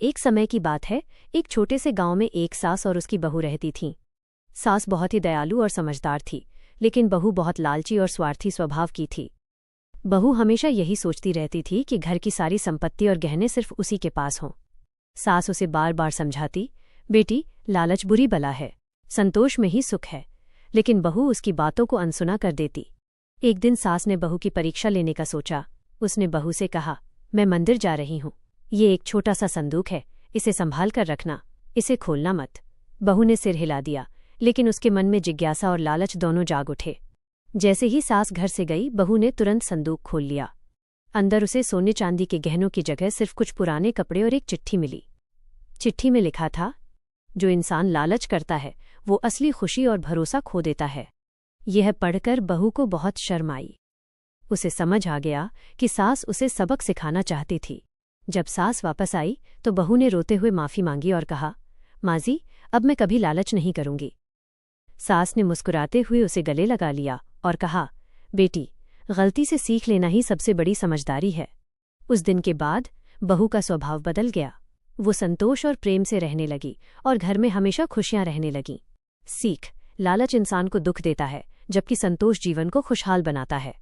एक समय की बात है, एक छोटे से गांव में एक सास और उसकी बहू रहती थीं। सास बहुत ही दयालु और समझदार थी, लेकिन बहू बहुत लालची और स्वार्थी स्वभाव की थी। बहू हमेशा यही सोचती रहती थी कि घर की सारी संपत्ति और गहने सिर्फ उसी के पास हों। सास उसे बार बार समझाती, बेटी, लालच बुरी बला है, संतोष में ही सुख है, लेकिन बहू उसकी बातों को अनसुना कर देती। एक दिन सास ने बहू की परीक्षा लेने का सोचा। उसने बहू से कहा, मैं मंदिर जा रही हूँ, ये एक छोटा सा संदूक है, इसे संभाल कर रखना, इसे खोलना मत। बहू ने सिर हिला दिया, लेकिन उसके मन में जिज्ञासा और लालच दोनों जाग उठे। जैसे ही सास घर से गई, बहू ने तुरंत संदूक खोल लिया। अंदर उसे सोने चांदी के गहनों की जगह सिर्फ कुछ पुराने कपड़े और एक चिट्ठी मिली। चिट्ठी में लिखा था, जो इंसान लालच करता है वो असली खुशी और भरोसा खो देता है। यह पढ़कर बहू को बहुत शर्म आई। उसे समझ आ गया कि सास उसे सबक सिखाना चाहती थी। जब सास वापस आई तो बहू ने रोते हुए माफ़ी मांगी और कहा, माजी, अब मैं कभी लालच नहीं करूंगी। सास ने मुस्कुराते हुए उसे गले लगा लिया और कहा, बेटी, गलती से सीख लेना ही सबसे बड़ी समझदारी है। उस दिन के बाद बहू का स्वभाव बदल गया। वो संतोष और प्रेम से रहने लगी और घर में हमेशा खुशियां रहने लगीं। सीख, लालच इंसान को दुख देता है, जबकि संतोष जीवन को खुशहाल बनाता है।